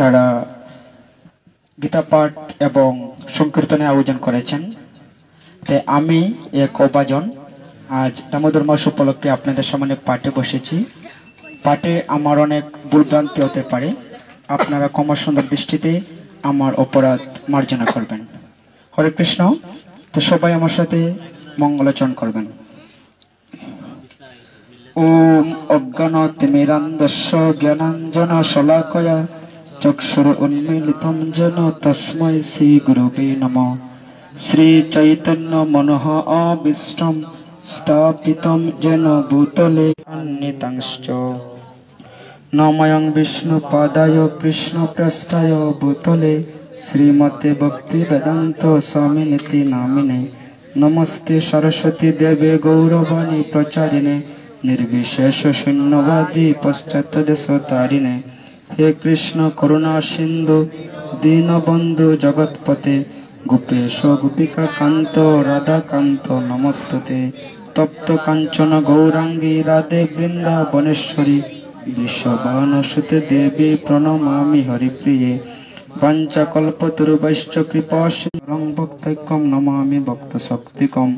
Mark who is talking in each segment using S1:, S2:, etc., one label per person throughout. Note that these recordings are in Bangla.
S1: তারা গীতা পাঠ এবং সংকীর্তনের আয়োজন করেছেন। তাই আমি এক অবাজন আজ দামোদর মাস উপলক্ষে আপনাদের সামনে পাঠে বসেছি। পাঠে আমার অনেক ভুলভ্রান্তি হতে পারে, আপনারা ক্ষমা সুন্দর দৃষ্টিতে আমার অপরাধ মার্জনা করবেন। হরে কৃষ্ণ। তো সবাই আমার সাথে মঙ্গলাচরণ করবেন। ওম অজ্ঞানতিমিরান্ধস্য জ্ঞানাঞ্জন শলাকয়া চক্ষুর উন্মীলিতং যেন তস্मै শ্রী গুরুবে নমঃ। শ্রী চৈতন্য মনঃ আবিষ্টম স্থাপিতম যেন ভূতলে নিতাংশ্চ নময়ং বিষ্ণুপাদায় কৃষ্ণপ্রষ্ঠায় ভূতলে শ্রীমতে ভক্তি বেদান্ত স্বামিনিতি নামিনে। নমস্তে সরস্বতী দেবে গৌরবাণী প্রচারিণে निर्विशेष शून्यवादी पश्चात देश तारिणे। हे कृष्ण करुणा सिंधु दीनबंधु जगतपते गोपेश गोपिका कांत राधा कांत नमस्तुते। तप्त कांचन गौरांगी राधे वृंदावनेश्वरी विश्वभानुसुते देवी प्रणमामि हरिप्रिये। वाञ्छाकल्पतरुभ्यश्च कृपासिन्धुभ्यो भक्तैकं नमामि भक्तशक्तिकं।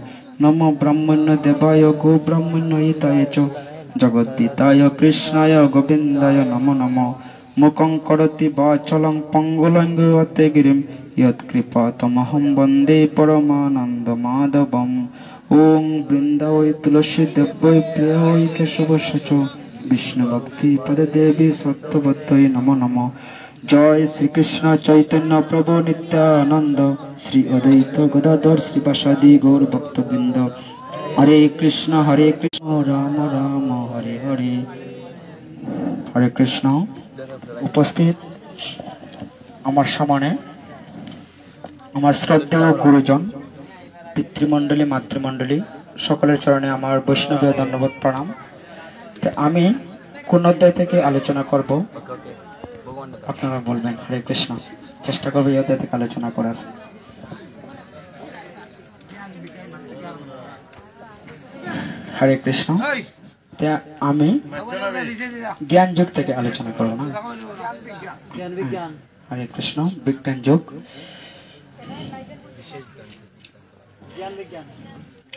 S1: नमो ब्रह्मण्य देवाय गो ब्रह्मण्य हिताय च जगद्दिताय कृष्णाय गोविन्दाय नमो नमः। मुखं करोति वाचालं पङ्गुलङ्घयते गिरिं यत्कृपातमहं वन्दे परमानन्दमाधवम्। ॐ वृन्दावै तुलसी देव्यै प्रियायै केशवस्य च विष्णुभक्ति पददेवी सत्यवत्यै नमो नमः। जय श्री कृष्ण चैतन्य प्रभु नित्यानंद श्री अद्वैत गदाधर श्रीवासादि गौर भक्तवृंद। हरे कृष्ण राम राम हरे हरे। हरे कृष्ण। उपस्थित आमार सामने आमार श्रद्धेय गुरुजन पितृमंडली मातृमंडली सकलेर चरणे आमार वैष्णवीय धन्यवाद प्रणाम। आमी कोन अध्याय थेके आलोचना करब আপনারা বলবেন। হরে কৃষ্ণ। চেষ্টা করব এই অধ্যায় থেকে আলোচনা করার। হরে কৃষ্ণ। আমি জ্ঞান যুগ থেকে আলোচনা করব না। হরে কৃষ্ণ। বিজ্ঞান যুগ।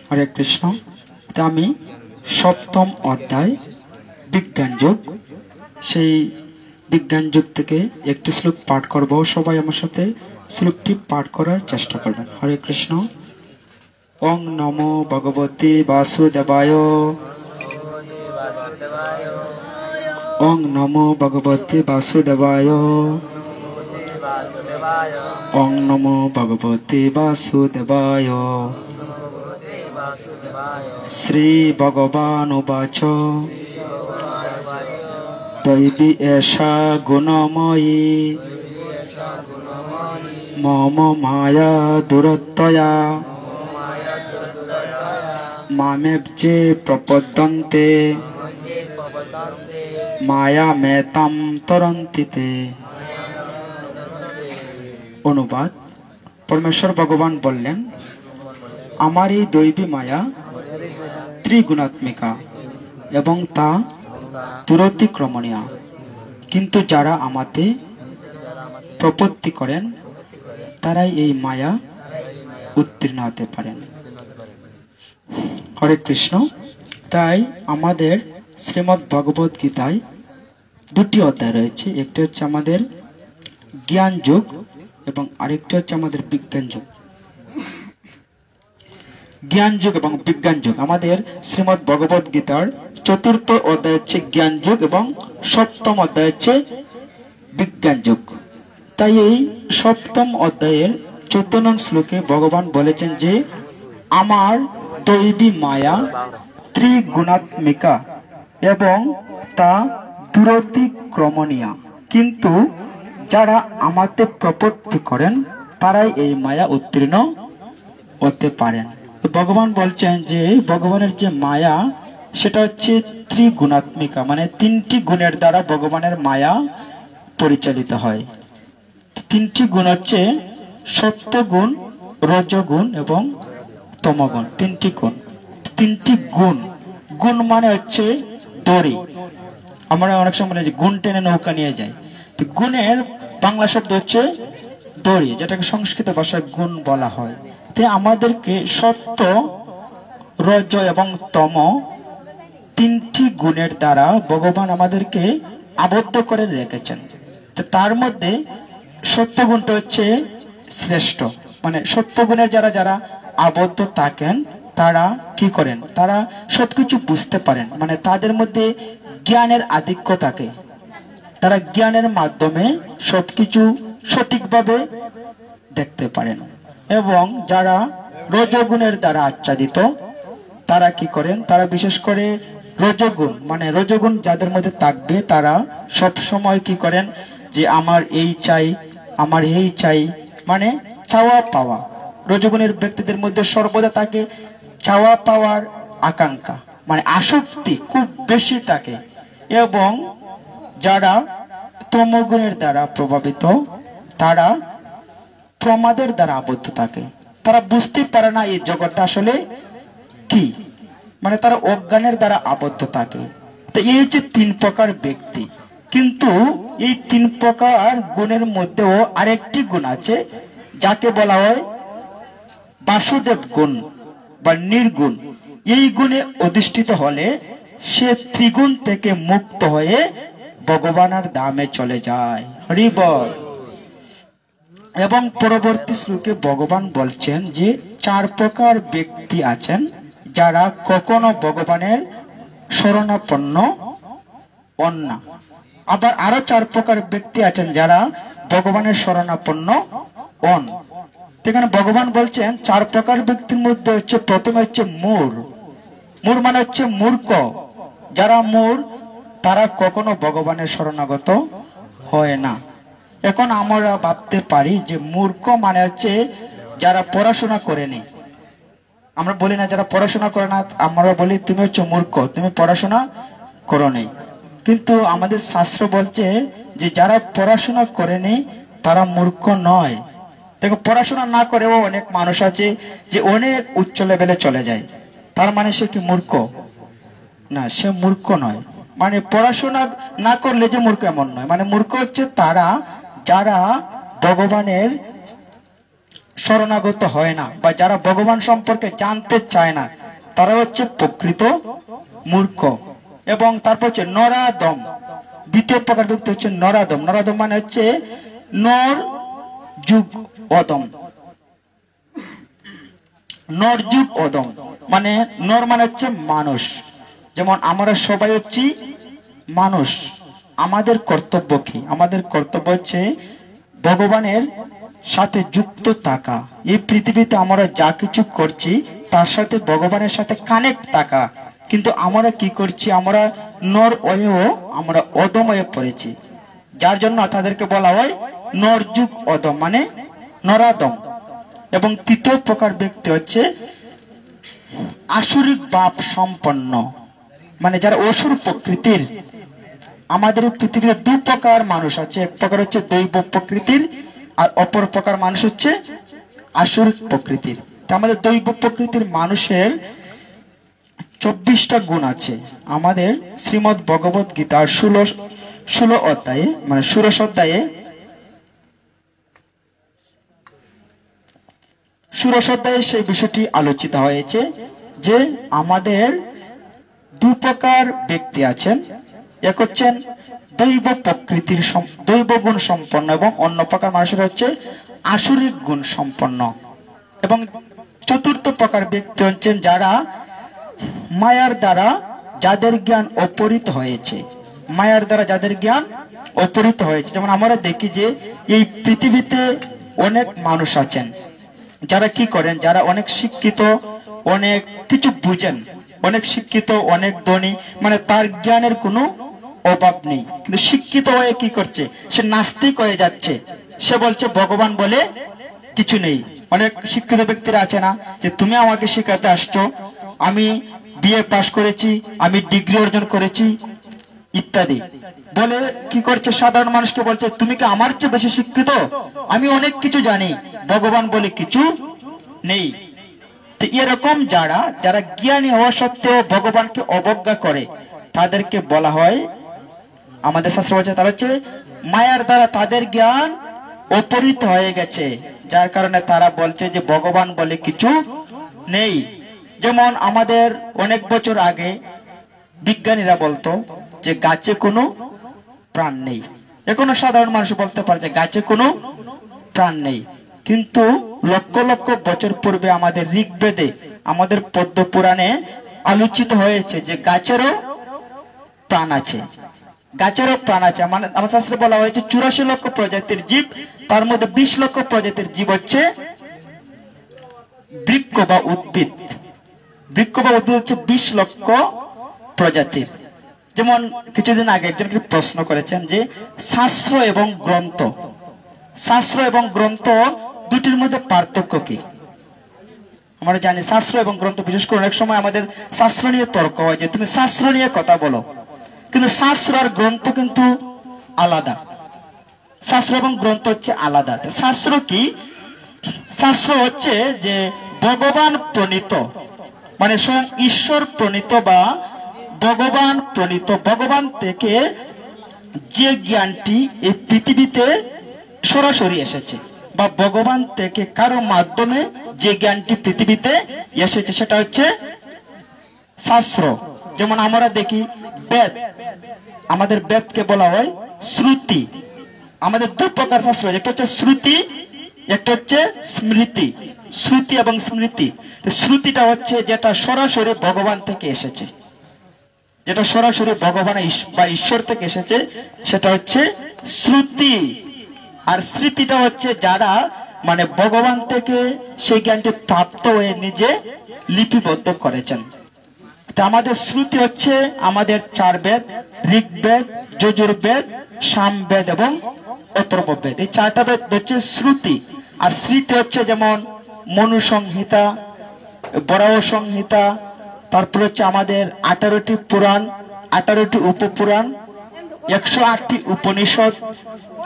S1: হরে কৃষ্ণ। আমি সপ্তম অধ্যায় বিজ্ঞান যুগ, সেই বিজ্ঞান যুগ থেকে একটি শ্লোক পাঠ করব। সবাই আমার সাথে শ্লোকটি পাঠ করার চেষ্টা করবেন। হরে কৃষ্ণ। ওং নমো ভগবতে বাসুদেবায়। ওং নমো ভগবতে বাসুদেবায়। ওং নমো ভগবতে বাসুদেবায়। শ্রী ভগবান উবাচ दैवी एषा गुणमयी मम माया दुरतया मामेवजे प्रपद्यन्ते मायामेतां तरन्ति ते। অনুবাদ। परमेश्वर भगवान বললেন, আমার এই দৈবী মায়া ত্রিগুণাত্মিকা এবং তা দুরতিক্রমণীয়, কিন্তু যারা আমাতে প্রপত্তি করেন তারাই এই মায়া উত্তীর্ণ হতে পারেন। হরে কৃষ্ণ। তাই আমাদের শ্রীমদ্ ভগবত গীতায় দুটি অধ্যায় রয়েছে, একটি হচ্ছে আমাদের জ্ঞান যুগ এবং আরেকটি হচ্ছে আমাদের বিজ্ঞান যুগ। জ্ঞান যুগ এবং বিজ্ঞান যুগ। আমাদের শ্রীমদ্ ভগবত গীতার চতুর্থ অধ্যায় হচ্ছে জ্ঞান যুগ এবং সপ্তম অধ্যায় হচ্ছে বিজ্ঞান যুগ। তাই এই সপ্তম অধ্যায়ের 14 নং শ্লোকে ভগবান বলেছেন যে আমার দৈবী মায়া ত্রিগুণাত্মিকা এবং তা দুরতিক্রমণীয়, কিন্তু যারা আমাতে প্রপত্তি করেন তারাই এই মায়া উত্তীর্ণ হতে পারেন। ভগবান বলছেন যে ভগবানের যে মায়া সেটা হচ্ছে ত্রিগুণাত্মিকা, মানে তিনটি গুণের দ্বারা ভগবানের মায়া পরিচালিত হয়। তিনটি গুণ হচ্ছে সত্যগুণ, রজগুণ এবং তমগুণ। তিনটি গুণ। তিনটি গুণ। গুণ মানে হচ্ছে দড়ি। আমরা অনেক সময় গুণ টেনে নৌকা নিয়ে যাই। গুণের বাংলা শব্দ হচ্ছে দড়ি, যেটাকে সংস্কৃত ভাষায় গুণ বলা হয়। তাই আমাদেরকে সত্য, রজ এবং তম তিনটি গুণের দ্বারা ভগবান আমাদেরকে আবদ্ধ করে রেখেছেন। তার মধ্যে সত্য গুণটা হচ্ছে শ্রেষ্ঠ। মানে সত্য গুণের যারা যারা আবদ্ধ থাকেন তারা কি করেন, তারা সবকিছু বুঝতে পারেন। মানে তাদের মধ্যে জ্ঞানের আধিক্য থাকে, তারা জ্ঞানের মাধ্যমে সবকিছু সঠিকভাবে দেখতে পারেন। এবং যারা রজগুণের দ্বারা আচ্ছাদিত তারা কি করেন, তারা বিশেষ করে রজগুণ, মানে রজগুণ যাদের মধ্যে থাকবে তারা সব সময় কি করেন, যে আমার এই চাই, আমার এই চাই, মানে চাওয়া পাওয়া। রজগুণের ব্যক্তিদের মধ্যে সর্বদা থাকে চাওয়া পাওয়ার আকাঙ্ক্ষা, মানে আসক্তি খুব বেশি থাকে। এবং যারা তমগুণের দ্বারা প্রভাবিত তারা প্রমাদের দ্বারা আবদ্ধ থাকে, তারা বুঝতে পারে না এই জগৎটা আসলে কি, মানে তারা অজ্ঞানের দ্বারা আবদ্ধ থাকে। তো এই যে তিন প্রকার ব্যক্তি, কিন্তু এই তিন প্রকার গুণের মধ্যেও আরেকটি গুণ আছে যাকে বলা হয় বাসুদেব গুণ বা নির্গুণ। এই গুণে অধিষ্ঠিত হলে সে ত্রিগুণ থেকে মুক্ত হয়ে ভগবানের ধামে চলে যায়। হরি বল। এবং পরবর্তী শ্লোকে ভগবান বলছেন যে চার প্রকার ব্যক্তি আছেন যারা কখনো ভগবানের শরণাপন্ন হন না। আবার আরো চার প্রকার ব্যক্তি আছেন যারা ভগবানের শরণাপন্ন হন। এখানে ভগবান বলছেন চার প্রকার ব্যক্তির মধ্যে হচ্ছে প্রথমে হচ্ছে মূঢ়। মূঢ় মানে হচ্ছে মূর্খ। যারা মূঢ় তারা কখনো ভগবানের শরণাগত হয় না। এখন আমরা ভাবতে পারি যে মূর্খ মানে হচ্ছে যারা পড়াশোনা করেনি। আমরা বলি না যারা পড়াশোনা করে না, আমরা বলি তুমি হচ্ছে মূর্খ, তুমি পড়াশোনা করো নাই। কিন্তু আমাদের শাস্ত্র বলছে যে যারা পড়াশোনা করেনি তারা মূর্খ নয়। দেখো, পড়াশোনা না করেও অনেক মানুষ আছে যে অনেক উচ্চ লেভেলে চলে যায়, তার মানে সে কি মূর্খ? না, সে মূর্খ নয়। মানে পড়াশোনা না করলে যে মূর্খ এমন নয়। মানে মূর্খ হচ্ছে তারা যারা ভগবানের শরণাগত হয় না বা যারা ভগবান সম্পর্কে জানতে চায় না, তারা হচ্ছে প্রকৃত মূর্খ। এবং তারপর হচ্ছে নরাদম। দ্বিতীয় প্রকার ব্যক্তি হচ্ছে নরাদম। নরাদম মানে হচ্ছে নর যুগ অদম। নর যুগ অদম মানে নর মানে হচ্ছে মানুষ। যেমন আমরা সবাই হচ্ছি মানুষ। আমাদের কর্তব্য কি? আমাদের কর্তব্য হচ্ছে ভগবানের সাথে যুক্ত থাকা। এই পৃথিবীতে আমরা যা কিছু করছি তার সাথে ভগবানের সাথে কানেক্ট থাকা। কিন্তু আমরা কি করছি? আমরা নর হয়েও আমরা অদম হয়ে পড়েছি, যার জন্য তাদেরকে বলা হয় নরযুগ অদম মানে নরাদম। এবং তৃতীয় প্রকার ব্যক্তি হচ্ছে আসুরিক ভাব সম্পন্ন, মানে যারা অসুর প্রকৃতির। আমাদের পৃথিবীতে দু প্রকার মানুষ আছে, এক প্রকার হচ্ছে দৈব প্রকৃতির আর অপর প্রকার মানুষ হচ্ছে আসুরিক প্রকৃতির। আমাদের দৈব প্রকৃতির মানুষের 24টা গুণ আছে। আমাদের শ্রীমদ ভগবত গীতার 16 অধ্যায়ে মানে 16 অধ্যায়ে 16 অধ্যায়ে সেই বিষয়টি আলোচিত হয়েছে যে আমাদের দু প্রকার ব্যক্তি আছেন। এক হচ্ছেন দৈব প্রকৃতির দৈব গুণ সম্পন্ন এবং অন্য প্রকার মানুষের হচ্ছে আসুরিক গুণ সম্পন্ন। এবং চতুর্থ প্রকার ব্যক্তি হচ্ছেন যারা মায়ার দ্বারা যাদের জ্ঞান অপহৃত হয়েছে। মায়ার দ্বারা যাদের জ্ঞান অপহৃত হয়েছে। যেমন আমরা দেখি যে এই পৃথিবীতে অনেক মানুষ আছেন যারা কি করেন, যারা অনেক শিক্ষিত, অনেক কিছু বুঝেন, অনেক শিক্ষিত, অনেক ধনী, মানে তার জ্ঞানের কোনো অভাব নেই, কিন্তু শিক্ষিত হয়ে কি করছে? সে নাস্তিক হয়ে যাচ্ছে। সে বলছে ভগবান বলে কিছু নেই। অনেক শিক্ষিত ব্যক্তিরা আছে না যে তুমি আমাকে শেখাতে আসছো, আমি বিএ পাশ করেছি, আমি ডিগ্রি অর্জন করেছি ইত্যাদি বলে কি করছে? সাধারণ মানুষকে বলছে তুমি কি আমার চেয়ে বেশি শিক্ষিত? আমি অনেক কিছু জানি, ভগবান বলে কিছু নেই। তো এরকম যারা যারা জ্ঞানী হওয়া সত্ত্বেও ভগবানকে অবজ্ঞা করে তাদেরকে বলা হয় আমাদের শাস্ত্র বলছে তারা হচ্ছে মায়ার দ্বারা তাদের জ্ঞান অপহৃত হয়ে গেছে, যার কারণে তারা বলছে যে ভগবান বলে কিছু নেই। যেমন আমাদের অনেক বছর আগে বিজ্ঞানীরা বলতো যে গাছে কোনো প্রাণ নেই, এখনো সাধারণ মানুষ বলতে পারে যে গাছে কোনো প্রাণ নেই, কিন্তু লক্ষ লক্ষ বছর পূর্বে আমাদের ঋগ্বেদে, আমাদের পদ্ম পুরাণে আলোচিত হয়েছে যে গাছেরও প্রাণ আছে, গাছেরও প্রাণ আছে। মানে আমার শাস্ত্রে বলা হয়েছে 84 লক্ষ প্রজাতির জীব, তার মধ্যে 20 লক্ষ প্রজাতির জীব হচ্ছে বৃক্ষ বা উদ্ভিদ। বৃক্ষ বা উদ্ভিদ হচ্ছে 20 লক্ষ প্রজাতির। যেমন কিছুদিন আগে একজন প্রশ্ন করেছেন যে শাস্ত্র এবং গ্রন্থ, শাস্ত্র এবং গ্রন্থ দুটির মধ্যে পার্থক্য কি? আমরা জানি শাস্ত্র এবং গ্রন্থ, বিশেষ করে অনেক সময় আমাদের শাস্ত্র নিয়ে তর্ক হয় যে তুমি শাস্ত্র নিয়ে কথা বলো, কিন্তু শাস্ত্র আর গ্রন্থ কিন্তু আলাদা। শাস্ত্র এবং গ্রন্থ হচ্ছে আলাদা। শাস্ত্র কি? শাস্ত্র হচ্ছে যে ভগবান প্রণীত, মানে স্বয়ং ঈশ্বর প্রণীত বা ভগবান প্রণীত, ভগবান থেকে যে জ্ঞানটি এই পৃথিবীতে সরাসরি এসেছে, বা ভগবান থেকে কারো মাধ্যমে যে জ্ঞানটি পৃথিবীতে এসেছে, সেটা হচ্ছে শাস্ত্র। যেমন আমরা দেখি বেদ, আমাদের বেদকে বলা হয় শ্রুতি। আমাদের দু প্রকার শাস্ত্র, একটা হচ্ছে শ্রুতি, একটা হচ্ছে স্মৃতি। শ্রুতি এবং স্মৃতি। শ্রুতিটা হচ্ছে যেটা সরাসরি ভগবান থেকে এসেছে, যেটা সরাসরি ভগবান বা ঈশ্বর থেকে এসেছে, সেটা হচ্ছে শ্রুতি। আর স্মৃতিটা হচ্ছে যারা মানে ভগবান থেকে সেই জ্ঞানটি প্রাপ্ত হয়ে নিজে লিপিবদ্ধ করেছেন। আমাদের শ্রুতি হচ্ছে আমাদের 4 বেদ, ঋগ্বেদ, যজুর্বেদ, সামবেদ এবং অথর্ববেদ। এই 4টা বেদ হচ্ছে শ্রুতি। আর স্মৃতি হচ্ছে যেমন মনু সংহিতা, বরাহ সংহিতা, তারপর হচ্ছে আমাদের 18টি পুরাণ, 18টি উপপুরাণ, 108টি উপনিষদ,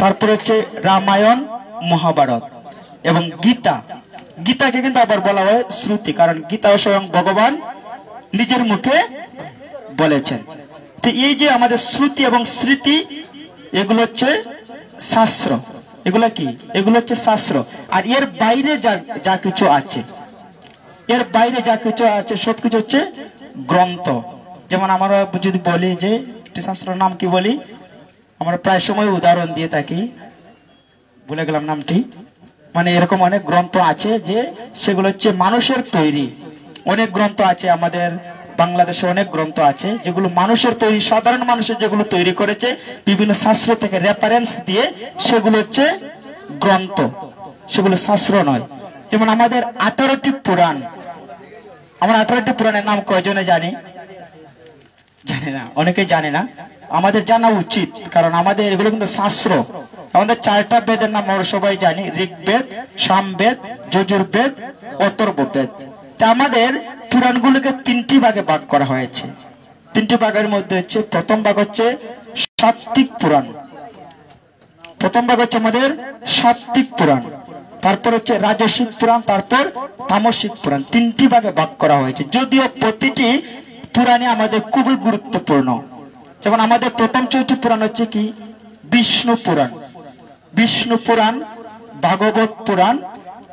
S1: তারপর হচ্ছে রামায়ণ, মহাভারত এবং গীতা। গীতাকে কিন্তু আবার বলা হয় শ্রুতি, কারণ গীতা স্বয়ং ভগবান নিজের মুখে বলেছেন। তো এই যে আমাদের শ্রুতি এবং স্মৃতি, এগুলো হচ্ছে শাস্ত্র। এগুলো কি? এগুলো হচ্ছে শাস্ত্র। আর এর বাইরে যা কিছু আছে, এর বাইরে যা কিছু আছে সবকিছু হচ্ছে গ্রন্থ। যেমন আমরা যদি বলি যে একটি শাস্ত্রের নাম কি বলি, আমরা প্রায় সময় উদাহরণ দিয়ে থাকি, ভুলে গেলাম নামটি। মানে এরকম অনেক গ্রন্থ আছে যে সেগুলো হচ্ছে মানুষের তৈরি। অনেক গ্রন্থ আছে আমাদের বাংলাদেশে, অনেক গ্রন্থ আছে যেগুলো মানুষের তৈরি, সাধারণ মানুষের যেগুলো তৈরি করেছে বিভিন্ন শাস্ত্র থেকে রেফারেন্স দিয়ে, সেগুলো হচ্ছে গ্রন্থ, সেগুলো শাস্ত্র নয়। যেমন আমাদের 18টি পুরাণ, আমরা 18টি পুরাণের নাম কয়জনে জানি? জানি না, অনেকে জানে না। আমাদের জানা উচিত, কারণ আমাদের এগুলো কিন্তু শাস্ত্র। আমাদের 4টা বেদের নাম আমরা সবাই জানি, ঋগ্বেদ, সামবেদ, যজুর্বেদ, অথর্ববেদ। তা আমাদের পুরাণগুলোকে 3টি ভাগে ভাগ করা হয়েছে। 3টি ভাগের মধ্যে হচ্ছে প্রথম ভাগ হচ্ছে সাত্বিক পুরাণ, প্রথম ভাগ হচ্ছে আমাদের সাত্বিক পুরাণ, তারপর হচ্ছে রাজসিক পুরাণ, তারপর তামসিক পুরাণ। 3টি ভাগে ভাগ করা হয়েছে, যদিও প্রতিটি পুরাণে আমাদের খুবই গুরুত্বপূর্ণ। যেমন আমাদের প্রথম 4টি পুরাণ হচ্ছে কি? বিষ্ণু পুরাণ, বিষ্ণু পুরাণ, ভাগবত পুরাণ,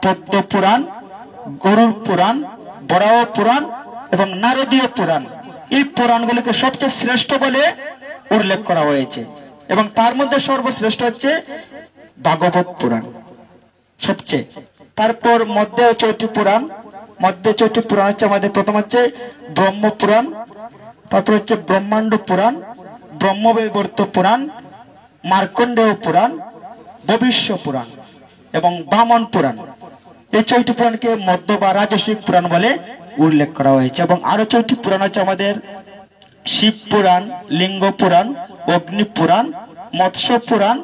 S1: পদ্ম পুরাণ, গরুড় পুরাণ, বরাহ পুরাণ এবং নারদীয় পুরাণ। এই পুরাণগুলিকে সবচেয়ে শ্রেষ্ঠ বলে উল্লেখ করা হয়েছে, এবং তার মধ্যে সর্বশ্রেষ্ঠ হচ্ছে ভাগবত পুরাণ সবচেয়ে। তারপর মধ্যে 4টি পুরাণ, মধ্যে 4টি পুরাণ হচ্ছে আমাদের প্রথম হচ্ছে ব্রহ্ম পুরাণ, তারপর হচ্ছে ব্রহ্মাণ্ড পুরাণ, ব্রহ্মবৈবর্ত পুরাণ, মার্কণ্ডেয় পুরাণ, ভবিষ্য পুরাণ এবং বামন পুরাণ। এই 4টি পুরাণকে মধ্য বা রাজসিক পুরাণ বলে উল্লেখ করা হয়েছে। এবং আরো 4টি পুরাণ হচ্ছে আমাদের শিব পুরাণ, লিঙ্গ পুরাণ, অগ্নি পুরাণ, মৎস্য পুরাণ,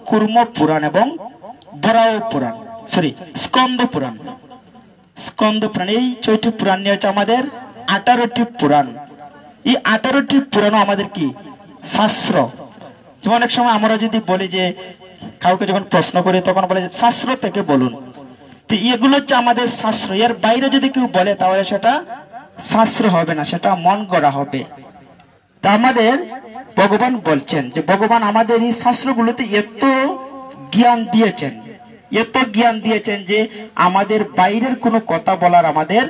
S1: কুর্ম পুরাণ এবং বরাহ পুরাণ, স্কন্দ পুরাণ। স্কন্দ পুরাণ, এই 4টি পুরাণ নিয়ে হচ্ছে আমাদের 18টি পুরাণ। এই 18টি পুরাণ আমাদের কি? শাস্ত্র। যেমন অনেক সময় আমরা যদি বলি যে কাউকে যখন প্রশ্ন করি তখন বলে শাস্ত্র থেকে বলুন, তো এগুলো হচ্ছে আমাদের শাস্ত্র। এর বাইরে যদি কেউ বলে তাহলে সেটা শাস্ত্র হবে না, সেটা মন গড়া হবে। তা আমাদের ভগবান বলছেন যে ভগবান আমাদের এই শাস্ত্রগুলোতে এত জ্ঞান দিয়েছেন, এত জ্ঞান দিয়েছেন যে আমাদের বাইরের কোনো কথা বলার আমাদের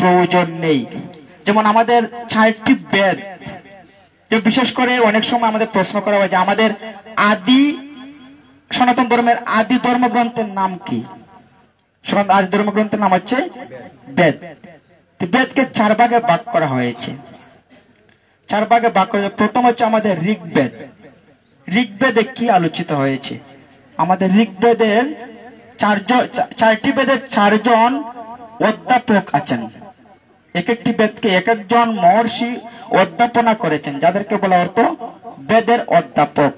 S1: প্রয়োজন নেই। যেমন আমাদের 4টি বেদ, যে বিশেষ করে অনেক সময় আমাদের প্রশ্ন করা হয় যে আমাদের আদি সনাতন ধর্মের আদি ধর্মগ্রন্থের নাম কি? সনাতন আদি ধর্মগ্রন্থের নাম হচ্ছে বেদ। বেদকে 4 ভাগে ভাগ করা হয়েছে। 4 ভাগে ভাগ করা, প্রথম হচ্ছে আমাদের ঋগ্বেদ। ঋগ্বেদে কি আলোচিত হয়েছে? আমাদের ঋগ্বেদের 4টি বেদের 4 জন অধ্যাপক আছেন। এক একটি বেদকে এক একজন মহর্ষি অধ্যাপনা করেছেন, যাদেরকে বলা হতো বেদের অধ্যাপক।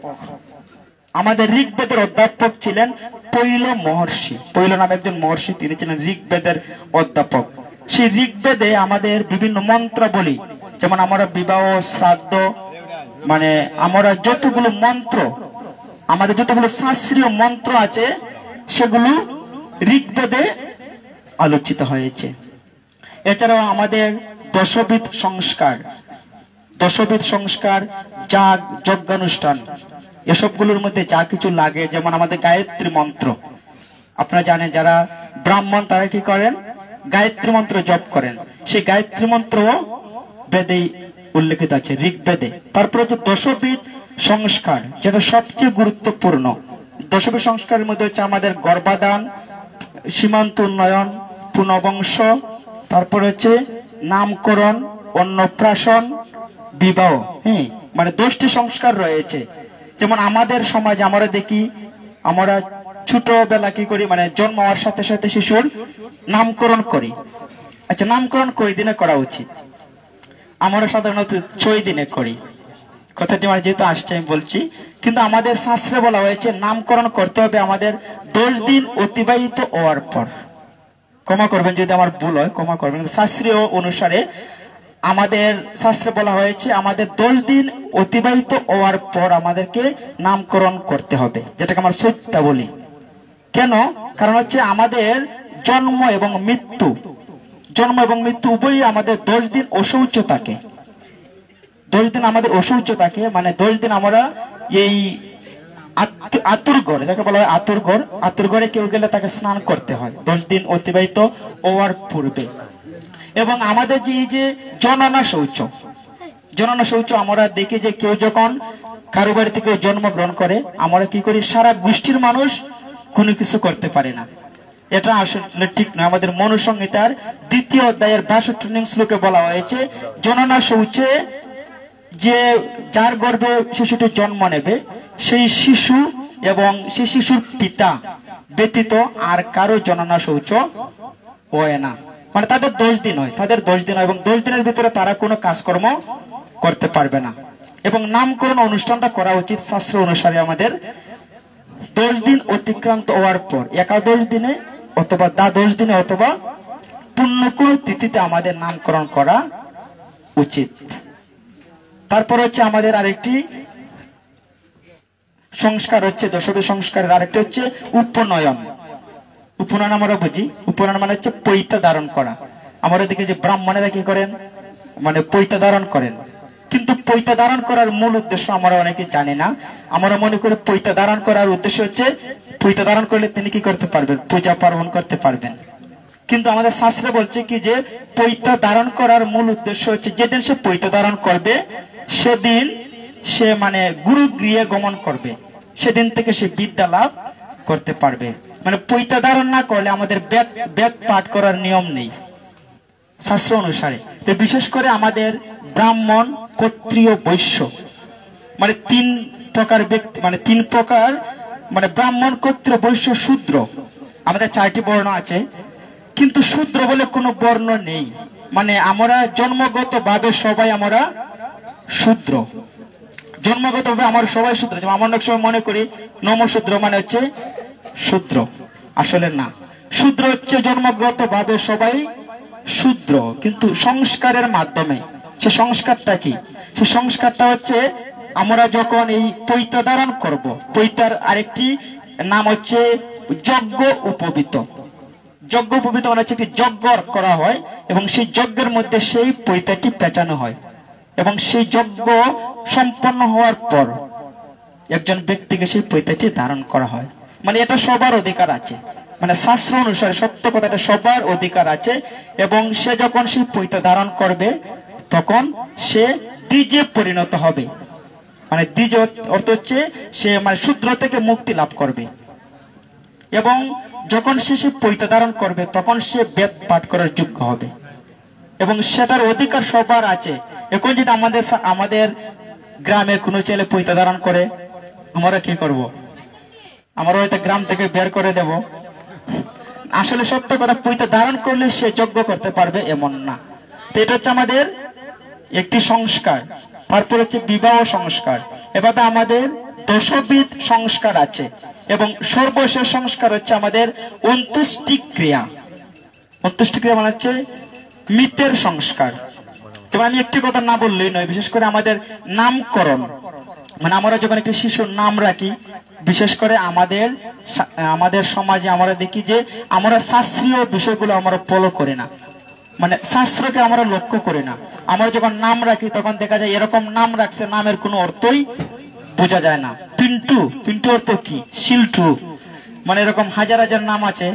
S1: আমাদের ঋগ্বেদের অধ্যাপক ছিলেন পৈল মহর্ষি। পৈল নামে একজন মহর্ষি, তিনি ছিলেন ঋগ্বেদের অধ্যাপক। সেই ঋগ্বেদে আমাদের বিভিন্ন মন্ত্রাবলী, যেমন আমরা বিবাহ, শ্রাদ্ধ, মানে আমরা যতগুলো মন্ত্র, আমাদের যতগুলো শাস্ত্রীয় মন্ত্র আছে, সেগুলো ঋগ্বেদে আলোচিত হয়েছে। এছাড়াও আমাদের দশবিধ সংস্কার, যাগ, যজ্ঞানুষ্ঠান, এসবগুলোর মধ্যে যা কিছু লাগে, যেমন আমাদের গায়ত্রী মন্ত্র, আপনারা জানেন যারা ব্রাহ্মণ তারা কি করেন? গায়ত্রী মন্ত্র জপ করেন। সেই গায়ত্রী মন্ত্র বেদে উল্লেখিত আছে, ঋগ্বেদে। তারপরে হচ্ছে দশবিধ সংস্কার, যেটা সবচেয়ে গুরুত্বপূর্ণ। দশবিধ সংস্কারের মধ্যে হচ্ছে আমাদের গর্ভাধান, সীমান্ত উন্নয়ন, পুনবংশ, তারপর হচ্ছে নামকরণ, অন্নপ্রাশন, বিবাহ। মানে 10টি সংস্কার রয়েছে। যেমন আমাদের সমাজে আমরা দেখি, আমরা ছোটবেলা কি করি, মানে জন্ম হওয়ার সাথে সাথে শিশুর নামকরণ করি। আচ্ছা, নামকরণ কয় দিনে করা উচিত? আমরা সাধারণত 6 দিনে করি। কথাটি মানে যেহেতু আসছে আমি বলছি, কিন্তু আমাদের শাস্ত্রে বলা হয়েছে নামকরণ করতে হবে আমাদের 10 দিন অতিবাহিত হওয়ার পর। ক্ষমা করবেন যদি আমার ভুল হয়, ক্ষমা করবেন। শাস্ত্রীয় অনুসারে আমাদের শাস্ত্রে বলা হয়েছে আমাদের 10 দিন অতিবাহিত হওয়ার পর আমাদেরকে নামকরণ করতে হবে, যেটাকে আমরা সত্যা বলি। কেন? কারণ হচ্ছে আমাদের জন্ম এবং মৃত্যু উভয়ই আমাদের 10 দিন অশৌচ থাকে। 10 দিন আমাদের অশৌচ থাকে, মানে 10 দিন আমরা এই আতুর ঘর, যাকে বলা হয় আতুর ঘরে কেউ গেলে তাকে স্নান করতে হয় 10 দিন অতিবাহিত হওয়ার পূর্বে। এবং আমাদের যে জননা শৌচ আমরা দেখি যে কেউ যখন কারো বাড়ি থেকে জন্মগ্রহণ করে, আমরা কি করি, সারা গোষ্ঠীর মানুষ কোনো কিছু করতে পারে না। এটা আসলে ঠিক নয়। আমাদের মনুসংহিতার 2য় অধ্যায়ের 62 নং শ্লোকে বলা হয়েছে জননা শৌচে যে যার গর্ভে শিশুটি জন্ম নেবে, সেই শিশু এবং সেই শিশুর পিতা ব্যতীত আর কারো জননা শৌচ হয় না। মানে তাদের 10 দিন হয়, এবং 10 দিনের ভিতরে তারা কোনো কাজকর্ম করতে পারবে না। এবং নামকরণ অনুষ্ঠানটা করা উচিত শাস্ত্র অনুসারে আমাদের 10 দিন অতিক্রান্ত হওয়ার পর, একাদশ দিনে অথবা দ্বাদশ দিনে অথবা পুণ্যকর তিথিতে আমাদের নামকরণ করা উচিত। তারপর হচ্ছে আমাদের আরেকটি সংস্কার হচ্ছে, দশবিধ সংস্কারের আরেকটি হচ্ছে উপনয়ন। উপনয়ন আমরা বুঝি, উপনয়ন মানে হচ্ছে পৈতা ধারণ করা। আমরা দেখি যে ব্রাহ্মণেরা কি করেন, মানে পৈতা ধারণ করেন। কিন্তু পৈতা ধারণ করার মূল উদ্দেশ্য আমরা অনেকে জানি না। আমরা মনে করি পৈতা ধারণ করার উদ্দেশ্য হচ্ছে পৈতা ধারণ করলে তিনি কি করতে পারবেন, পূজা পার্বণ করতে পারবেন। কিন্তু আমাদের শাস্ত্রে বলছে কি যে পৈতা ধারণ করার মূল উদ্দেশ্য হচ্ছে যেদিন সে পৈতা ধারণ করবে সেদিন সে মানে গুরু গৃহে গমন করবে, সেদিন থেকে সে বিদ্যা লাভ করতে পারবে। মানে পৈতা ধারণ না করলে আমাদের বেদ পাঠ করার নিয়ম নেই শাস্ত্র অনুসারে। তো বিশেষ করে আমাদের ব্রাহ্মণ, ক্ষত্রিয়, বৈশ্য, মানে 3 প্রকার ব্যক্তি, মানে 3 প্রকার, মানে ব্রাহ্মণ, ক্ষত্রিয়, বৈশ্য, শূদ্র। আমাদের 4টি বর্ণ আছে, কিন্তু শূদ্র বলে কোনো বর্ণ নেই। মানে আমরা জন্মগত ভাবে সবাই আমরা শূদ্র, জন্মগত ভাবে আমরা সবাই শূদ্র। যেমন আমরা অনেক সময় মনে করি নমশূদ্র মানে হচ্ছে শূদ্র, আসলে না। শূদ্র হচ্ছে জন্মগত ভাবে সবাই শূদ্র, কিন্তু সংস্কারের মাধ্যমে। সে সংস্কারটা কি? সে সংস্কারটা হচ্ছে আমরা যখন এই পৈতা ধারণ করব, পৈতার আরেকটি নাম হচ্ছে যজ্ঞ উপবিত। যজ্ঞ উপবিত মানে হচ্ছে কি যজ্ঞ করা হয় এবং সেই যজ্ঞের মধ্যে সেই পৈতাটি পেঁচানো হয়। এবং সেই যজ্ঞ সম্পন্ন হওয়ার পর একজন ব্যক্তিকে সেই পৈতাটি ধারণ করা হয়। মানে এটা সবার অধিকার আছে, মানে শাস্ত্র অনুসারে সত্য কথাটা সবার অধিকার আছে। এবং সে যখন সেই পৈতা ধারণ করবে তখন সে দ্বিজে পরিণত হবে। মানে দ্বিজ অর্থ হচ্ছে সে মানে শূদ্র থেকে মুক্তি লাভ করবে। এবং যখন সে পৈতা ধারণ করবে তখন সে বেদ পাঠ করার যোগ্য হবে এবং সেটার অধিকার সবার আছে। এখন যদি আমাদের গ্রামে কোনো ছেলে পৈতা ধারণ করে, আমরা কি করব? আমরা হয়তো গ্রাম থেকে বের করে দেব। আসলে সত্য কথা, পৈতা ধারণ করলে সে যজ্ঞ করতে পারবে এমন না। তো এটা হচ্ছে আমাদের একটি সংস্কার। তারপর হচ্ছে বিবাহ সংস্কার। এভাবে আমাদের দশবিধ সংস্কার আছে এবং সর্বশেষ সংস্কার হচ্ছে আমাদের অন্ত্যেষ্টি ক্রিয়া। অন্ত্যেষ্টি ক্রিয়া মানে হচ্ছে মৃতের সংস্কার। তবে আমি একটি কথা না বললেই নয়, বিশেষ করে আমাদের নামকরণ, মানে আমরা যখন একটি শিশুর নাম রাখি, বিশেষ করে আমাদের সমাজে আমরা দেখি যে আমরা শাস্ত্রীয় বিষয়গুলো আমরা ফলো করি না, মানে শাস্ত্রকে আমরা লক্ষ্য করি না। আমরা যখন নাম রাখি তখন দেখা যায় এরকম নাম রাখছে, নামের কোনো অর্থই বোঝা যায় না। পিন্টু, পিন্টু অর্থ কি? শিল্টু। মানে এরকম হাজার হাজার নাম আছে।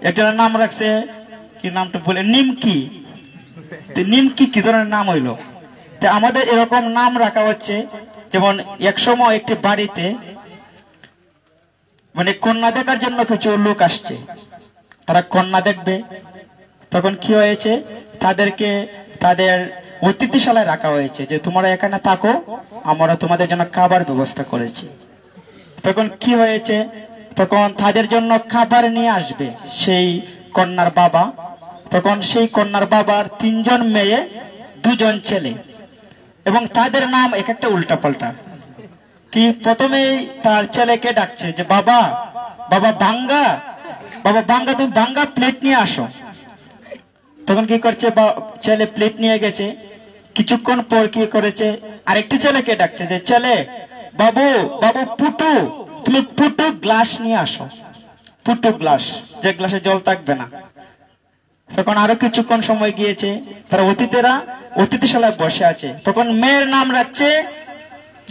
S1: একজনের নাম রাখছে কি, নামটা বলে নিমকি। নিমকি কি ধরনের নাম হইলো? তো আমাদের এরকম নাম রাখা হচ্ছে। যেমন এক সময় একটি বাড়িতে মানে কন্যা দেখার জন্য কিছু লোক আসছে, তারা কন্যা দেখবে। তখন কি হয়েছে, তাদেরকে তাদের অতিথিশালায় রাখা হয়েছে যে তোমরা এখানে থাকো, আমরা তোমাদের জন্য খাবার ব্যবস্থা করেছি। তখন কি হয়েছে, তখন তাদের জন্য খাবার নিয়ে আসবে সেই কন্যার বাবা। তখন সেই কন্যার বাবার 3 জন মেয়ে, 2 জন ছেলে, এবং তাদের নাম এক একটা উল্টা পাল্টা। কি প্রথমেই তার ছেলেকে ডাকছে যে বাবা, বাবা বাঙ্গা, বাবা বাঙ্গা, তুমি বাঙ্গা প্লেট নিয়ে আসো। তখন কি করছে, ছেলে প্লেট নিয়ে গেছে। কিছুক্ষণ পর কি করেছে, আরেকটি ছেলেকে ডাকছে যে ছেলে, বাবু, বাবু পুটু, তুমি পুটু গ্লাস নিয়ে আসো। পুটু গ্লাস, যে গ্লাসে জল থাকবে না। তখন আরো কিছুক্ষণ সময় গিয়েছে, তারা অতিথিরা অতিথিশালায় বসে আছে। তখন মেয়ের নাম রাখছে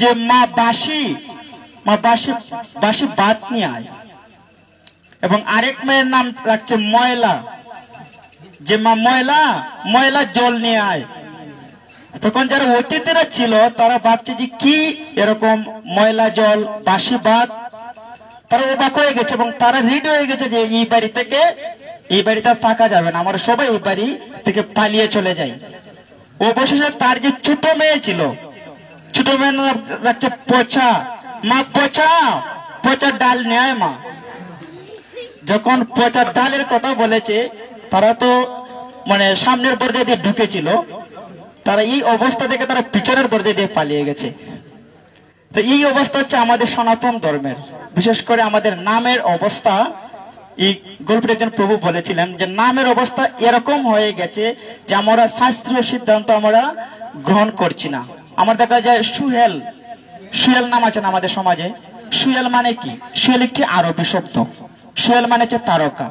S1: যে মা বাসি, মা বাসি, বাসি ভাত নিয়ে আয়। এবং আরেক মেয়ের নাম রাখছে ময়লা, যে মা ময়লা, ময়লা জল নিয়ে আয়। তখন যারা অতিথিরা ছিল তারা ভাবছে যে কি এরকম ময়লা জল, বাসি ভাত, তারা অবাক হয়ে গেছে এবং তারা রেডি হয়ে গেছে যে এই বাড়ি থেকে, এই বাড়িতে থাকা যাবে না, আমরা সবাই এই বাড়ি থেকে পালিয়ে চলে যাই। অবশেষে তার যে ছোট মেয়ে ছিল, ছোট মেয়ের নাম রাখছে পচা, মা পচা, পচা ডাল নেয় মা। যখন পচা ডালের কথা বলেছে, তারা তো মানে সামনের দরজা দিয়ে ঢুকেছিল, তারা এই অবস্থা থেকে তারা পিছনের দরজা দিয়ে পালিয়ে গেছে। তো এই অবস্থা হচ্ছে আমাদের সনাতন ধর্মের, বিশেষ করে আমাদের নামের অবস্থা। এই গল্পের একজন প্রভু বলেছিলেন যে নামের অবস্থা এরকম হয়ে গেছে যে আমরা শাস্ত্রীয় সিদ্ধান্ত আমরা গ্রহণ করছি না। আমার দেখা যায় সুহেল, সুহেল নাম আছে না আমাদের সমাজে। সুহেল মানে কি? সুহেল একটি আরবি শব্দ। সুহেল মানে হচ্ছে তারকা,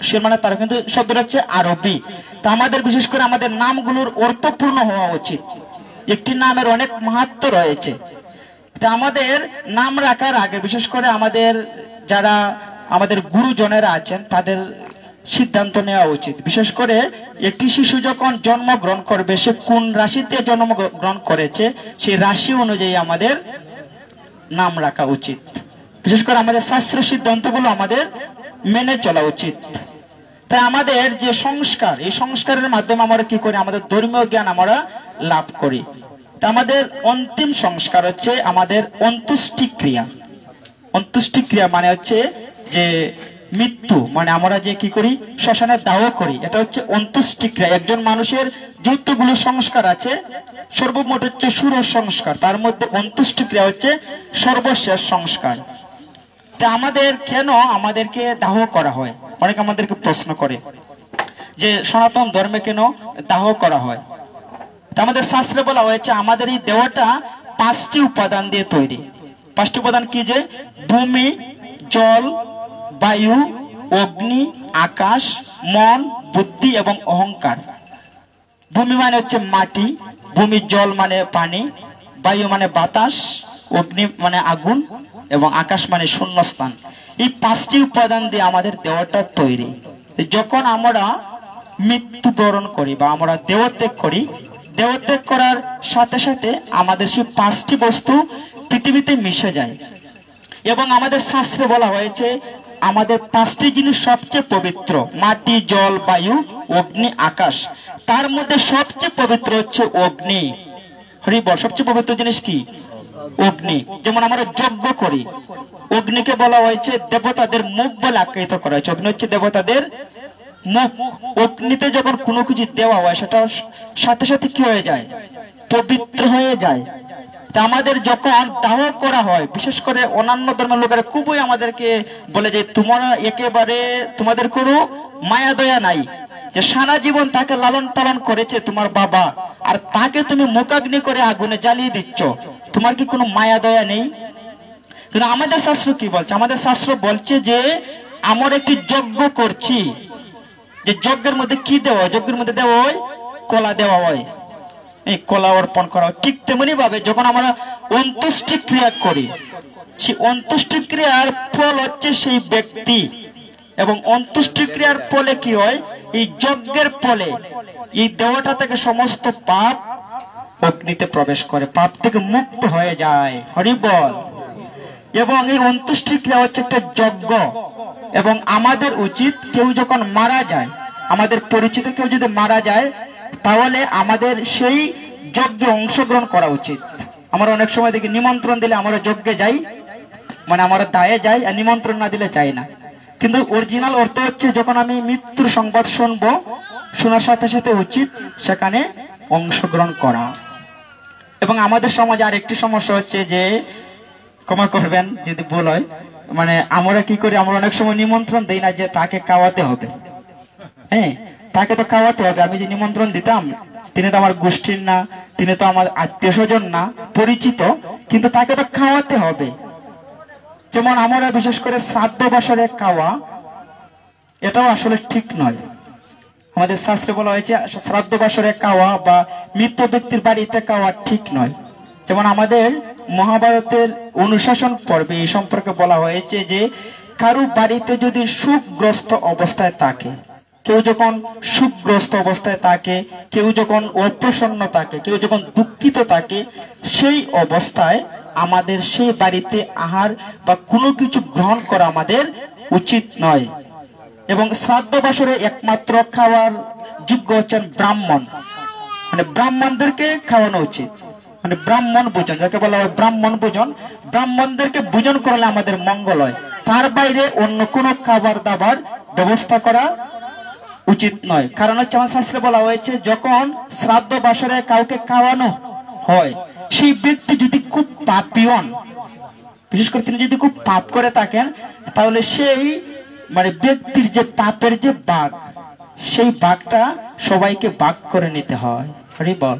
S1: সুহেল মানে তারকা, কিন্তু শব্দটা হচ্ছে আরবি। তা আমাদের বিশেষ করে আমাদের নামগুলোর অর্থপূর্ণ হওয়া উচিত। একটি নামের অনেক মাহাত্ম্য রয়েছে। তা আমাদের নাম রাখার আগে বিশেষ করে আমাদের যারা আমাদের গুরুজনেরা আছেন তাদের সিদ্ধান্ত নেওয়া উচিত। বিশেষ করে একটি শিশু যখন জন্মগ্রহণ করবে, সে কোন রাশিতে জন্মগ্রহণ করেছে সেই রাশি অনুযায়ী আমাদের নাম রাখা উচিত। বিশেষ করে আমাদের শাস্ত্রীয় সিদ্ধান্তগুলো আমাদের মেনে চলা উচিত। তাই আমাদের যে সংস্কার, এই সংস্কারের মাধ্যমে আমরা কি করি, আমাদের ধর্মীয় জ্ঞান আমরা লাভ করি। তা আমাদের অন্তিম সংস্কার হচ্ছে আমাদের অন্ত্যেষ্টি ক্রিয়া। অন্ত্যেষ্টি ক্রিয়া মানে হচ্ছে যে মৃত্যু, মানে আমরা যে কি করি, শ্মশানে দাহ করি, এটা হচ্ছে অন্ত্যেষ্টি ক্রিয়া। একজন মানুষের যতগুলো সংস্কার আছে সর্বমোট হচ্ছে 16 সংস্কার, তার মধ্যে অন্ত্যেষ্টি ক্রিয়া হচ্ছে সর্বশেষ সংস্কার। তা আমাদের কেন আমাদেরকে দাহ করা হয়? অনেকে আমাদেরকে প্রশ্ন করে যে সনাতন ধর্মে কেন দাহ করা হয়। তা আমাদের শাস্ত্রে বলা হয়েছে আমাদের এই দেহটা 5টি উপাদান দিয়ে তৈরি। 5টি উপাদান কি? যে ভূমি, জল, বায়ু, অগ্নি, আকাশ, মন, বুদ্ধি এবং অহংকার। ভূমি মানে হচ্ছে মাটি, ভূমি জল মানে পানি, বায়ু মানে বাতাস, অগ্নি মানে আগুন এবং আকাশ মানে শূন্যস্থান। এই 5টি উপাদান দিয়ে আমাদের দেহটা তৈরি। যখন আমরা মৃত্যুবরণ করি বা আমরা দেহত্যাগ করি, দেহত্যাগ করার সাথে সাথে আমাদের সেই 5টি বস্তু পৃথিবীতে মিশে যায়। এবং আমাদের শাস্ত্রে বলা হয়েছে আমাদের 5টি জিনিস সবচেয়ে পবিত্র, মাটি, জল, বায়ু, অগ্নি, আকাশ। তার মধ্যে সবচেয়ে পবিত্র হচ্ছে অগ্নি। হরি বল। সবচেয়ে পবিত্র জিনিস কি? অগ্নি। যেমন আমরা যজ্ঞ করি, অগ্নিকে বলা হয়েছে দেবতাদের মুখ বলে আখ্যায়িত করা হয়েছে। অগ্নি হচ্ছে দেবতাদের মুখ। অগ্নিতে যখন কোনো কিছু দেওয়া হয় সেটা সাথে সাথে কি হয়ে যায়? পবিত্র হয়ে যায়। তা আমাদের যখন দাহ করা হয়, বিশেষ করে অন্যান্য ধর্মের লোকেরা খুবই আমাদেরকে বলে যে তোমরা একেবারে তোমাদের কোনো মায়া দয়া নাই, যে সারা জীবন তাকে লালন পালন করেছে তোমার বাবা, আর তাকে তুমি মুখাগ্নি করে আগুনে জ্বালিয়ে দিচ্ছ, তোমার কি কোনো মায়া দয়া নেই? কিন্তু আমাদের শাস্ত্র কি বলছে? আমাদের শাস্ত্র বলছে যে আমরা একটি যজ্ঞ করছি, যে যজ্ঞের মধ্যে কি দেওয়া হয়? যজ্ঞের মধ্যে দেওয়া হয় কলা দেওয়া হয়, এই কলা অর্পণ করা হয়। ঠিক তেমনি ভাবে যখন আমরা অন্ত্যেষ্টি ক্রিয়া করি, সেই অন্ত্যেষ্টি ক্রিয়ার ফল হচ্ছে সেই ব্যক্তি, এবং অন্ত্যেষ্টি ক্রিয়ার ফলে কি হয়? এই যজ্ঞের ফলে এই দেহটা থেকে সমস্ত পাপ অগ্নিতে প্রবেশ করে, পাপ থেকে মুক্ত হয়ে যায়। হরি বল। এবং এই অন্ত্যেষ্টি ক্রিয়া হচ্ছে একটা যজ্ঞ। এবং আমাদের উচিত কেউ যখন মারা যায়, আমাদের পরিচিত কেউ যদি মারা যায়, তাহলে আমাদের সেই যজ্ঞে অংশগ্রহণ করা উচিত। আমরা অনেক সময় দেখি নিমন্ত্রণ দিলে আমরা যজ্ঞে যাই, মানে আমরা দায়ে যাই, আর নিমন্ত্রণ না দিলে যাই না। কিন্তু অরিজিনাল অর্থ হচ্ছে যখন আমি মৃত্যুর সংবাদ শুনবো, শোনার সাথে সাথে উচিত সেখানে অংশগ্রহণ করা। এবং আমাদের সমাজে আর একটি সমস্যা হচ্ছে যে, ক্ষমা করবেন যদি ভুল হয়, মানে আমরা কি করি, আমরা অনেক সময় নিমন্ত্রণ দেই না, যে তাকে খাওয়াতে হবে। হ্যাঁ, তাকে তো খাওয়াতে হবে। আমি যে নিমন্ত্রণ দিতাম, তিনি তো আমার গোষ্ঠীর না, তিনি তো আমার আত্মীয় স্বজন না, পরিচিত, কিন্তু তাকে তো খাওয়াতে হবে। যেমন আমরা বিশেষ করে শ্রাদ্ধ বাসরে খাওয়া, এটাও আসলে ঠিক নয়। আমাদের শাস্ত্রে বলা হয়েছে শ্রাদ্ধ বাসরে খাওয়া বা মৃত ব্যক্তির বাড়িতে খাওয়া ঠিক নয়। যেমন আমাদের মহাভারতের অনুশাসন পর্বে এই সম্পর্কে বলা হয়েছে যে কারো বাড়িতে যদি সুখগ্রস্ত অবস্থায় থাকে, কেউ যখন সুখগ্রস্ত অবস্থায় থাকে, কেউ যখন অপ্রসন্ন থাকে, কেউ যখন দুঃখিত থাকে, সেই অবস্থায় আমাদের সেই বাড়িতে আহার বা কোনো কিছু গ্রহণ করা আমাদের উচিত নয়। এবং শ্রাদ্ধ বাসরে একমাত্র খাওয়ার যোগ্য হচ্ছেন ব্রাহ্মণ, মানে ব্রাহ্মণদেরকে খাওয়ানো উচিত। মানে ব্রাহ্মণ ভোজন, যাকে বলা হয় ব্রাহ্মণ ভোজন, ব্রাহ্মণদেরকে ভোজন করলে আমাদের মঙ্গল হয়। তার বাইরে অন্য কোনো খাবার দাবার ব্যবস্থা করা উচিত নয়। কারণ হচ্ছে আমার শাস্ত্রে বলা হয়েছে যখন শ্রাদ্ধ বাসরে কাউকে খাওয়ানো হয়, সেই ব্যক্তি যদি খুব পাপী হন, বিশেষ করে তিনি যদি খুব পাপ করে থাকেন, তাহলে সেই মানে ব্যক্তির যে পাপের যে ভাগ, সেই ভাগটা সবাইকে ভাগ করে নিতে হয়। হরি বল।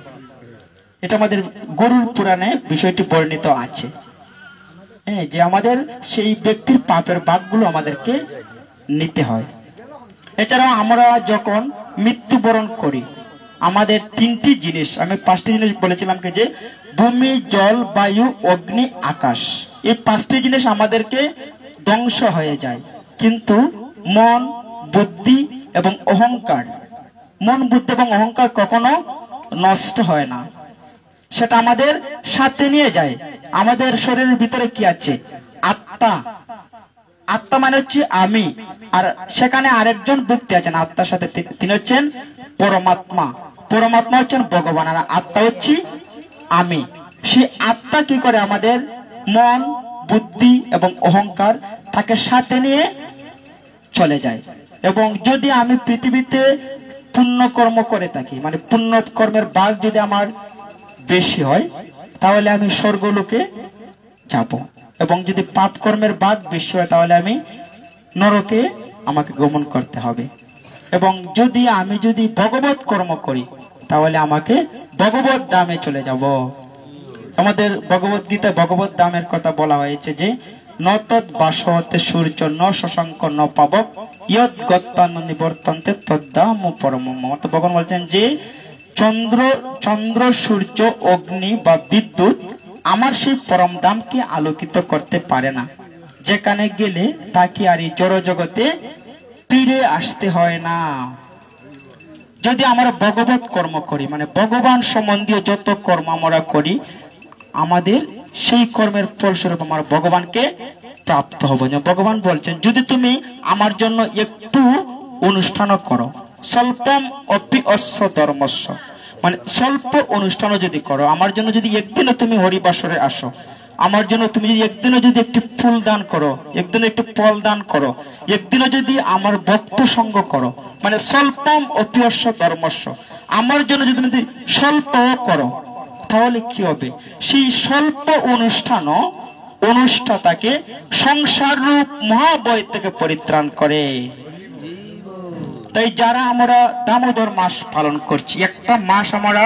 S1: এটা আমাদের গরুর পুরাণে বিষয়টি বর্ণিত আছে, হ্যাঁ, যে আমাদের সেই ব্যক্তির পাপের ভাগগুলো আমাদেরকে নিতে হয়। এছাড়াও আমরা যখন মৃত্যুবরণ করি, আমাদের 3টি জিনিস, আমি 5টি জিনিস বলেছিলাম যে ভূমি, জল, বায়ু, অগ্নি, আকাশ, এই 5টি জিনিস আমাদেরকে ধ্বংস হয়ে যায়। কিন্তু মন, বুদ্ধি এবং অহংকার, মন, বুদ্ধি এবং অহংকার কখনো নষ্ট হয় না, সেটা আমাদের সাথে নিয়ে যায়। আমাদের শরীরের ভিতরে কি আছে? আত্মা। আত্মা মানে হচ্ছে আমি, আর সেখানে আরেকজন ব্যক্তি আছেন আত্মার সাথে, তিনি হচ্ছেন পরমাত্মা। পরমাত্মা হচ্ছেন ভগবান, আর আত্মা হচ্ছে আমি। সেই আত্মা কি করে? আমাদের মন, বুদ্ধি এবং অহংকার তাকে সাথে নিয়ে চলে যায়। এবং যদি আমি পৃথিবীতে পুণ্য কর্ম করে থাকি, মানে পুণ্য কর্মের ভাগ যদি আমার বেশি হয়, তাহলে আমি স্বর্গলোকে যাব। এবং যদি পাপ কর্মের ভাগ বেশি হয়, তাহলে আমি নরকে আমাকে গমন করতে হবে। এবং যদি আমি ভগবত কর্ম করি, তাহলে আমাকে ভগবত ধামে চলে যাব। আমাদের ভগবত গীতায় ভগবত ধামের কথা বলা হয়েছে যে নতৎ বাসতে সূর্য ন শশাঙ্ক ন পাবক ইয়ৎ গত্তান নিবর্তন্তে তদ্ধাম পরমম। অর্থাৎ ভগবান বলছেন যে চন্দ্র চন্দ্র সূর্য অগ্নি বা বিদ্যুৎ আমার সেই পরম ধামকে আলোকিত করতে পারে না, যেখানে গেলে তাকে আর এই জড় জগতে ফিরে আসতে হয় না। যদি আমরা ভগবত কর্ম করি, মানে ভগবান সম্বন্ধীয় যত কর্ম আমরা করি, আমাদের সেই কর্মের ফলস্বরূপ আমরা ভগবানকে প্রাপ্ত হব। ভগবান বলছেন, যদি তুমি আমার জন্য একটু অনুষ্ঠান করো, স্বল্পম অপি অস্য ধর্মস্য, মানে স্বল্প অনুষ্ঠানও যদি করো, আমার জন্য যদি একদিনও তুমি হরিবাসরে আসো, আমার জন্য তুমি যদি একদিনও যদি একটি ফুল দান করো, একদিনও একটি ফল দান করো, একদিনও যদি আমার ভক্ত সঙ্গ করো, মানে স্বল্পম অপি অস্য ধর্মস্য, আমার জন্য যদি তুমি স্বল্প করো, তাহলে কি হবে? সেই স্বল্প অনুষ্ঠানটাকে সংসার রূপ মহাবয় থেকে পরিত্রাণ করে। তাই যারা আমরা দামোদর মাস পালন করছি, একটা মাস আমরা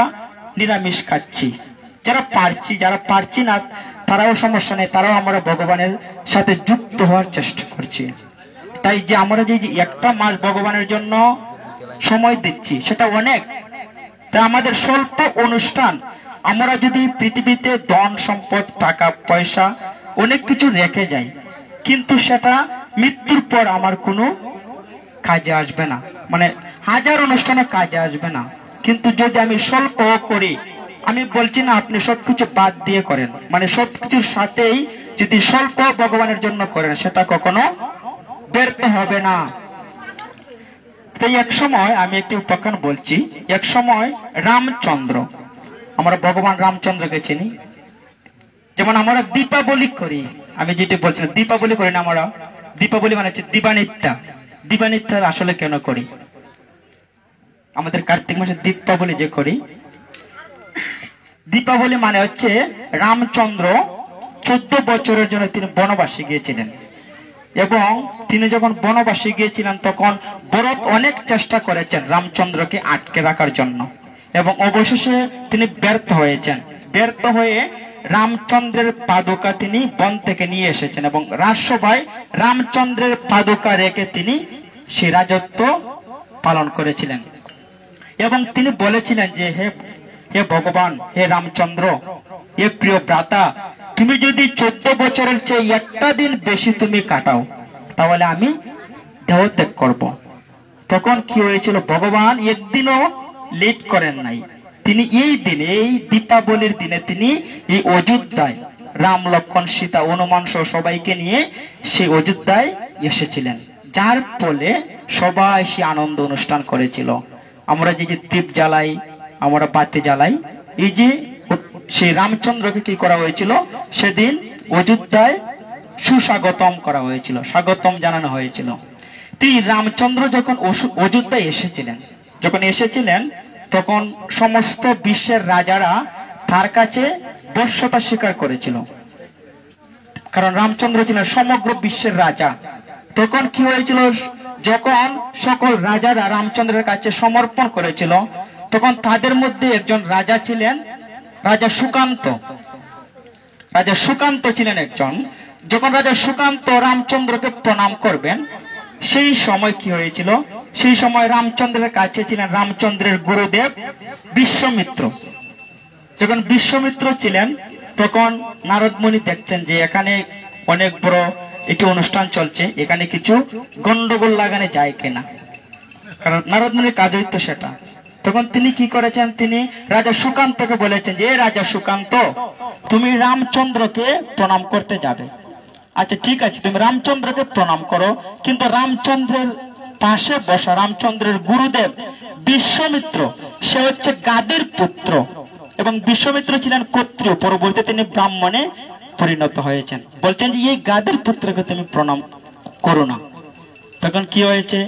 S1: নিরামিষ খাচ্ছি, যারা পারছি না তারাও সমস্যা নেই, তারাও আমরা ভগবানের সাথে যুক্ত হওয়ার চেষ্টা করছি। তাই যে আমরা যে একটা মাস ভগবানের জন্য সময় দিচ্ছি, সেটা অনেক। তাই আমাদের স্বল্প অনুষ্ঠান, আমরা যদি পৃথিবীতে ধন সম্পদ টাকা পয়সা অনেক কিছু রেখে যাই, কিন্তু সেটা মৃত্যুর পর আমার কোনো কাজে আসবে না, মানে হাজার অনুষ্ঠানে কাজে আসবে না। কিন্তু যদি আমি স্বল্প করি, আমি বলছি না আপনি সবকিছু বাদ দিয়ে করেন, মানে সবকিছুর সাথেই যদি স্বল্প ভগবানের জন্য করেন, সেটা কখনো ব্যর্থ হবে না। তাই এক সময় আমি একটি উপাখ্যান বলছি। এক সময় রামচন্দ্র, আমরা ভগবান রামচন্দ্রকে চিনি, যেমন আমরা দীপাবলি করি, আমি যেটি বলছি দীপাবলি করি না আমরা, দীপাবলি মানে হচ্ছে দিবানিত্যা। দিবানিত্যা আসলে কেন করি? আমাদের কার্তিক মাসে দীপাবলি যে করি, দীপাবলি মানে হচ্ছে রামচন্দ্র 14 বছরের জন্য তিনি বনবাসে গিয়েছিলেন, এবং তিনি যখন বনবাসে গিয়েছিলেন তখন ভরত অনেক চেষ্টা করেছেন রামচন্দ্রকে আটকে রাখার জন্য, এবং অবশেষে তিনি ব্যর্থ হয়েছেন। ব্যর্থ হয়ে রামচন্দ্রের পাদুকা তিনি বন থেকে নিয়ে এসেছেন, এবং রাজসভায় রামচন্দ্রের পাদুকা রেখে তিনি সে রাজত্ব পালন করেছিলেন। এবং তিনি বলেছিলেন যে হে ভগবান, হে রামচন্দ্র, হে প্রিয় ভ্রাতা, তুমি যদি 14 বছরের চেয়ে একটা দিন বেশি তুমি কাটাও, তাহলে আমি দেহত্যাগ করব। তখন কি হয়েছিল? ভগবান একদিনও লেট করেন নাই, তিনি এই দিনে, এই দীপাবলির দিনে তিনি এই অযোধ্যায় রাম লক্ষ্মণ সীতা হনুমান সহ সবাইকে নিয়ে সেই অযোধ্যায় এসেছিলেন, যার ফলে সবাই সে আনন্দ অনুষ্ঠান করেছিল। আমরা যে দীপ জ্বালাই, আমরা বাতি জ্বালাই, এই যে সেই রামচন্দ্রকে কি করা হয়েছিল? সেদিন অযোধ্যায় সুস্বাগতম করা হয়েছিল, স্বাগতম জানানো হয়েছিল। এই রামচন্দ্র যখন অযোধ্যায় এসেছিলেন, তখন সমস্ত বিশ্বের রাজারা তার কাছে বশ্যতা স্বীকার করেছিল, কারণ রামচন্দ্র ছিলেন সমগ্র বিশ্বের রাজা। তখন কি হয়েছিল? যখন সকল রাজারা রামচন্দ্রের কাছে সমর্পণ করেছিল, তখন তাদের মধ্যে একজন রাজা ছিলেন, রাজা সুকান্ত। রাজা সুকান্ত ছিলেন একজন। যখন রাজা সুকান্ত রামচন্দ্রকে প্রণাম করবেন, সেই সময় কি হয়েছিল? সেই সময় রামচন্দ্রের কাছে ছিলেন রামচন্দ্রের গুরুদেব বিশ্বমিত্র। যখন বিশ্বমিত্র ছিলেন, তখন নারদ মুনি দেখছেন যে এখানে অনেক বড় একটি অনুষ্ঠান চলছে, এখানে কিছু গন্ডগোল লাগানো যায় কিনা, কারণ নারদ মুনির কাজ হইতো সেটা। তখন তিনি কি করেছেন? তিনি রাজা সুকান্তকে বলেছেন যে রাজা সুকান্ত, তুমি রামচন্দ্রকে প্রণাম করতে যাবে। আচ্ছা ঠিক আছে, তুমি রামচন্দ্রকে প্রণাম করো, কিন্তু রামচন্দ্রের পাশে বসা রামচন্দ্রের গুরুদেব বিশ্বমিত্র, সে হচ্ছে গাদির পুত্র, এবং বিশ্বমিত্র ছিলেন ক্ষত্রিয়, পরবর্তীতে তিনি ব্রাহ্মণে পরিণত হয়েছেন। বলছেন যে এই গাদির পুত্রকে তুমি প্রণাম করো না। তখন কি হয়েছে?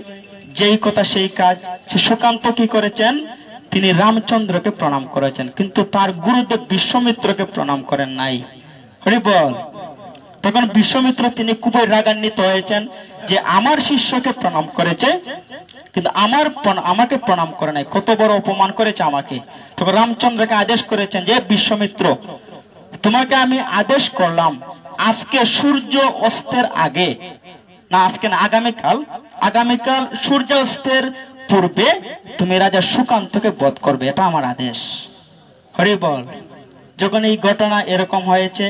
S1: যেই কথা সেই কাজ। সুকান্ত কি করেছেন? তিনি রামচন্দ্রকে প্রণাম করেছেন, কিন্তু তার গুরুদেব বিশ্বমিত্রকে প্রণাম করেন নাই। হরি বল। তখন বিশ্বমিত্র তিনি খুবই রাগান্বিত হয়েছেন যে আমার শিষ্যকে প্রণাম করেছে, কিন্তু আমাকে প্রণাম করে নাই, কত বড় অপমান করেছে আমাকে। তখন রামচন্দ্রকে আদেশ করেছেন যে বিশ্বমিত্র, তোমাকে আমি আদেশ করলাম আজকে সূর্য অস্তের আগে, না আজকে না, আগামীকাল সূর্যাস্তের পূর্বে তুমি রাজা সুকান্তকে বধ করবে, এটা আমার আদেশ। হরি বল। যখন এই ঘটনা এরকম হয়েছে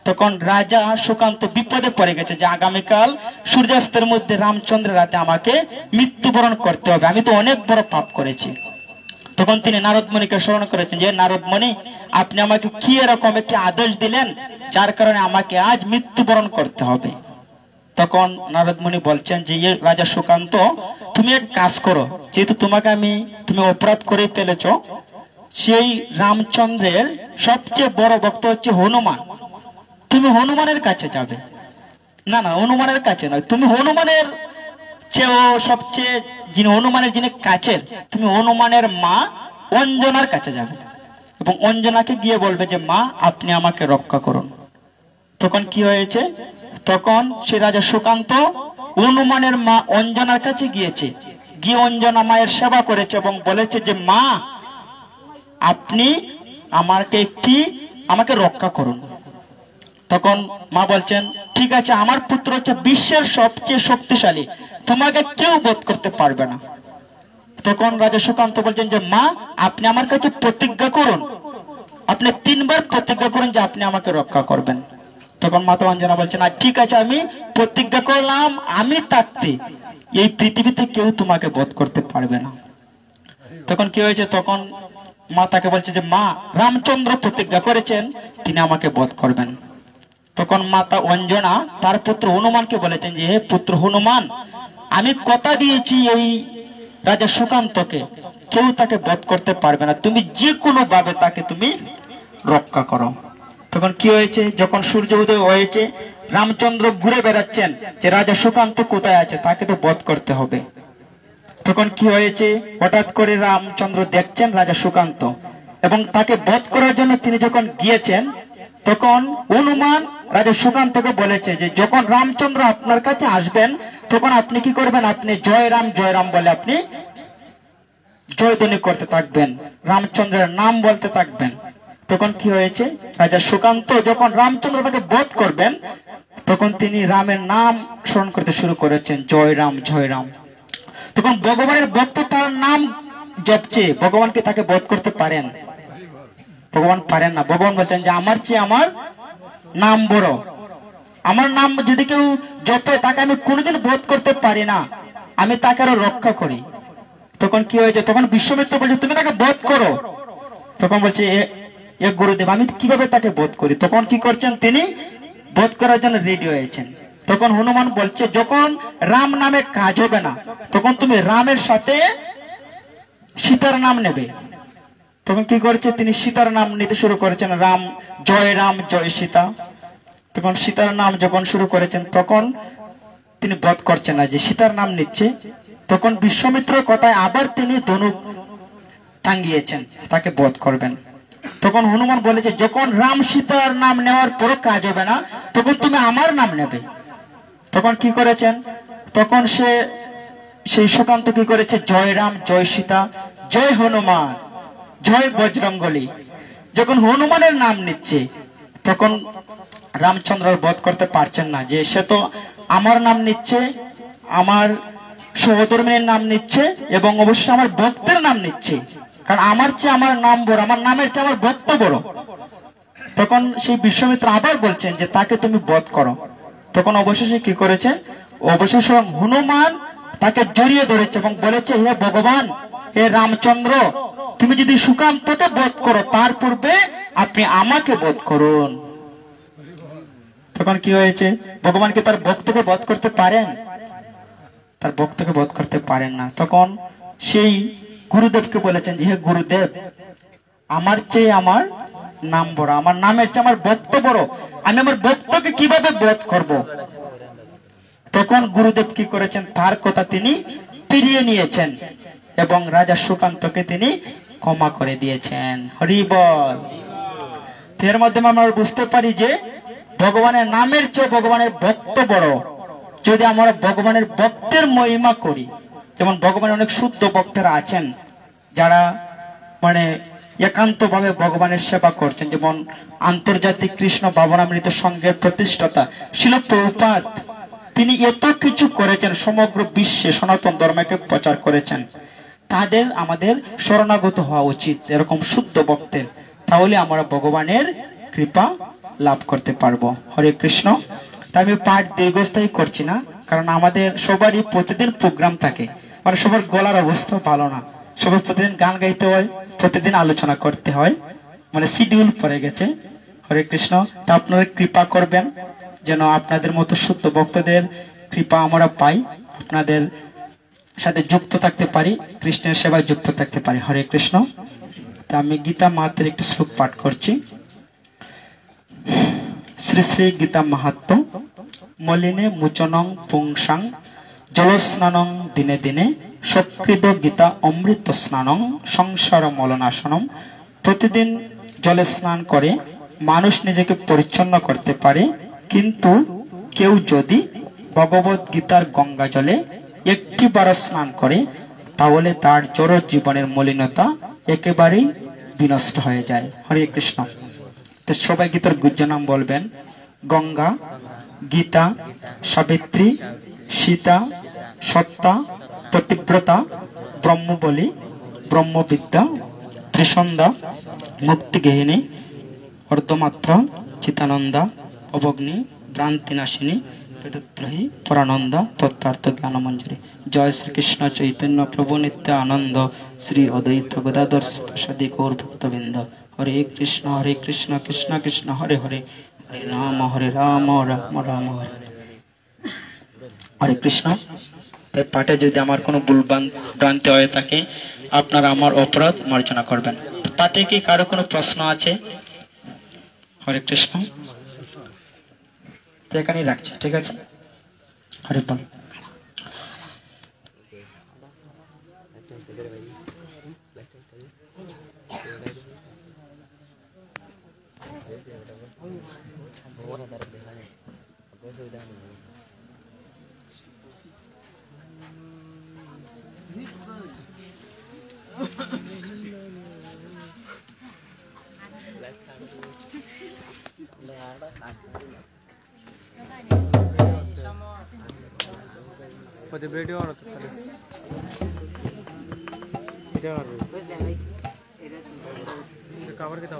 S1: তখন রাজা সুকান্ত বিপদে পড়ে গেছে যে আগামীকাল সূর্যাস্তের মধ্যে রামচন্দ্রের রাতে আমাকে মৃত্যুবরণ করতে হবে, আমি তো অনেক বড় পাপ করেছি। তখন তিনি নারদমণিকে স্মরণ করেছেন যে নারদমণি, আপনি আমাকে কি এরকম একটি আদেশ দিলেন যার কারণে আমাকে আজ মৃত্যুবরণ করতে হবে। তখন নারদমণি বলছেন যে রাজা সুকান্ত, তুমি এক কাজ করো, যেহেতু তুমি অপরাধ করে ফেলেছ, সেই রামচন্দ্রের সবচেয়ে বড় ভক্ত হচ্ছে হনুমান, তুমি হনুমানের কাছে যাবে। না না, হনুমানের কাছে নয়, তুমি হনুমানের চেয়েও সবচেয়ে হনুমানের যিনি কাছের, তুমি হনুমানের মা অঞ্জনার কাছে যাবে এবং অঞ্জনাকে গিয়ে বলবে যে মা, আপনি আমাকে রক্ষা করুন। তখন কি হয়েছে, তখন সে রাজা সুকান্ত হনুমানের মা অঞ্জনার কাছে গিয়েছে, গিয়ে অঞ্জনা মায়ের সেবা করেছে এবং বলেছে যে মা, আপনি আমাকে রক্ষা করুন। তখন মা বলছেন, ঠিক আছে, আমার পুত্র হচ্ছে বিশ্বের সবচেয়ে শক্তিশালী, তোমাকে কেউ বধ করতে পারবে না। তখন রাজা সুকান্ত বলছেন যে মা, আপনি আমার কাছে প্রতিজ্ঞা করুন, আপনি 3 বার প্রতিজ্ঞা করুন যে আপনি আমাকে রক্ষা করবেন। তখন মাতা অঞ্জনা বলছেন, ঠিক আছে, আমি প্রতিজ্ঞা করলাম, আমি থাকতে এই পৃথিবীতে কেউ তোমাকে বধ করতে পারবে না। তখন কি হয়েছে, তখন মাতাকে বলছে যে মা, রামচন্দ্র প্রতিজ্ঞা করেছেন তিনি আমাকে বধ করবেন। তখন মাতা অঞ্জনা তার পুত্র হনুমানকে বলেছেন যে হে পুত্র হনুমান, আমি কথা দিয়েছি এই রাজা সুকান্তকে কেউ তাকে বধ করতে পারবে না, তুমি যে কোনো ভাবে তাকে তুমি রক্ষা করো। তখন কি হয়েছে, যখন সূর্য উদয় হয়েছে, রামচন্দ্র ঘুরে বেড়াচ্ছেন যে রাজা সুকান্ত কোথায় আছে, তাকে তো বধ করতে হবে। তখন কি হয়েছে, হঠাৎ করে রামচন্দ্র দেখছেন রাজা সুকান্ত এবং তাকে বধ করার জন্য তিনি যখন গিয়েছেন, তখন হনুমান রাজা সুকান্তকে বলেছে যে যখন রামচন্দ্র আপনার কাছে আসবেন তখন আপনি কি করবেন, আপনি জয় রাম বলে আপনি জয়ধ্বনি করতে থাকবেন, রামচন্দ্রের নাম বলতে থাকবেন। তখন কি হয়েছে, রাজা সুকান্ত যখন রামচন্দ্র তাকে বধ করবেন তখন তিনি রামের নাম স্মরণ করতে শুরু করেছেন, জয় রাম জয় রাম। তখন ভগবানের ভক্ত তার নাম জপছে, ভগবানকে তাকে বধ করতে পারেন? ভগবান পারেন না। ভগবান বলছেন যে আমার চেয়ে আমার নাম বড়, আমার নাম যদি কেউ জপে তাকে আমি কোনোদিন বধ করতে পারি না, আমি তাকে আরো রক্ষা করি। তখন কি হয়েছে, তখন বিশ্বমিত্র বলছে তুমি তাকে বধ করো। তখন বলছে এ গুরুদেব, আমি কিভাবে তাকে বধ করি? তখন কি করছেন, তিনি বধ করার জন্য রেডি হয়েছেন। তখন হনুমান বলছে যখন রাম নামে কাজ হবে না তখন তুমি রামের সাথে সীতার নাম নেবে। তখন কি করেছে, তিনি সীতার নাম নিতে শুরু করেছেন, রাম জয় সীতা। তখন সীতার নাম যখন শুরু করেছেন তখন তিনি বধ করছেন না, যে সীতার নাম নিচ্ছে। তখন বিশ্বমিত্রের কথায় আবার তিনি ধনুক টাঙ্গিয়েছেন, তাকে বধ করবেন। তখন হনুমান বলেছে যখন রাম সীতার নাম নেওয়ার পর কাজ হবে না তখন তুমি আমার নাম নেবে। তখন কি করেছেন, তখন সেই সুকান্ত কি করেছে, জয় রাম জয় সীতা জয় হনুমান জয় বজরঙ্গলী। যখন হনুমানের নাম নিচ্ছে তখন রামচন্দ্র বধ করতে পারছেন না, যে সে তো আমার নাম নিচ্ছে, আমার সহধর্মিনীর নাম নিচ্ছে এবং অবশ্যই আমার ভক্তের নাম নিচ্ছে, কারণ আমার চেয়ে আমার নাম বড়, আমার নামের চেয়ে আমার ভক্ত বড়। তখন সেই বিশ্বমিত্র আবার বলছেন যে তাকে তুমি বধ করো। তখন অবশেষে কি করেছে, অবশেষে হনুমান তাকে জড়িয়ে ধরেছে এবং বলেছে হে ভগবান, হে রামচন্দ্র, তুমি যদি সুকান্তকে বধ করো তার পূর্বে আপনি আমাকে বধ করুন। তখন কি হয়েছে, ভগবান কি তার ভক্তকে বধ করতে পারেন? তার ভক্তকে বধ করতে পারেন না। তখন সেই গুরুদেবকে বলেছেন যে হে গুরুদেব, আমার চেয়ে আমার নাম বড়, আমার নামের চেয়ে আমার ভক্ত বড়, আমি আমার ভক্তকে কিভাবে বধ করব? তখন গুরুদেব কি করেছেন, তার কথা তিনি ফিরিয়ে নিয়েছেন এবং রাজা সুকান্তকে তিনি ক্ষমা করে দিয়েছেন। হরি বল। এর মাধ্যমে আমরা বুঝতে পারি যে ভগবানের নামের চেয়ে ভগবানের ভক্ত বড়। যদি আমরা ভগবানের ভক্তের মহিমা করি, যেমন ভগবানের অনেক শুদ্ধ ভক্তরা আছেন যারা মানে একান্ত ভাবে ভগবানের সেবা করছেন, যেমন আন্তর্জাতিক কৃষ্ণ ভাবনামৃত সংঘের প্রতিষ্ঠাতা শিল প্রভুপাদ, তিনি এত কিছু করেছেন, সমগ্র বিশ্বে সনাতন ধর্মকে প্রচার করেছেন। তাদের আমাদের শরণাগত হওয়া উচিত, এরকম শুদ্ধ ভক্তের। তাহলে আমরা ভগবানের কৃপা লাভ করতে পারবো। হরে কৃষ্ণ। তা আমি পাঠ দীর্ঘস্থায়ী করছি না, কারণ আমাদের সবারই প্রতিদিন প্রোগ্রাম থাকে, মানে সবার গলার অবস্থা ভালো না, সবাই প্রতিদিন গান গাইতে হয়, প্রতিদিন আলোচনা করতে হয়, মানে শিডিউল পড়ে গেছে। হরে কৃষ্ণ। তা আপনারা কৃপা করবেন যেন আপনাদের মতো শুদ্ধ ভক্তদের কৃপা আমরা পাই, আপনাদের সাথে যুক্ত থাকতে পারি, কৃষ্ণের সেবায় যুক্ত থাকতে পারি। হরে কৃষ্ণ। তা আমি গীতা মাহাত্মের একটি শ্লোক পাঠ করছি। শ্রী শ্রী গীতা মাহাত্ম্য। মলিনে মুচনং পুংসাং জলস্নানং দিনে দিনে সৎকৃত গীতা অমৃত স্নানং সংসার মলনাশনম। প্রতিদিন জলে স্নান করে মানুষ নিজেকে পরিচ্ছন্ন করতে পারে, কিন্তু কেউ যদি ভগবত গীতার গঙ্গা জলে একটি বার স্নান করে তাহলে তার জড় জীবনের মলিনতা একেবারেই বিনষ্ট হয়ে যায়। হরে কৃষ্ণ। তো সবাই গীতার গুজ্জ নাম বলবেন। গঙ্গা, গীতা, সাবিত্রী, সীতা, সত্তা, পতিব্রতা, ব্রহ্মবলী, ব্রহ্মবিদ্যা, ত্রিসন্ধ্যা, মুক্তিগেহিনী, অর্ধমাত্রা, চিতানন্দা, অবগ্নি, ভ্রান্তিনাশিনী, পীড়দ্রোহী, পরানন্দা, তত্ত্বার্থ জ্ঞানমঞ্জুরি। জয় শ্রীকৃষ্ণ চৈতন্য প্রভু নিত্য আনন্দ, শ্রী অদ্বৈত গদাধর প্রসাদী গৌর ভক্তবৃন্দ। হরে কৃষ্ণ কৃষ্ণ কৃষ্ণ হরে হরে, হরে রাম রাম রাম হরে হরে। হরে কৃষ্ণ। তাই পাঠে যদি আমার কোনো ভুল ভ্রান্তি হয়ে থাকে আপনারা আমার অপরাধ মার্জনা করবেন। পাঠে কি কারো কোনো প্রশ্ন আছে? হরে কৃষ্ণ। তো এখানেই রাখছি, ঠিক আছে? হরে বল।
S2: ভিডিও কভার কিতা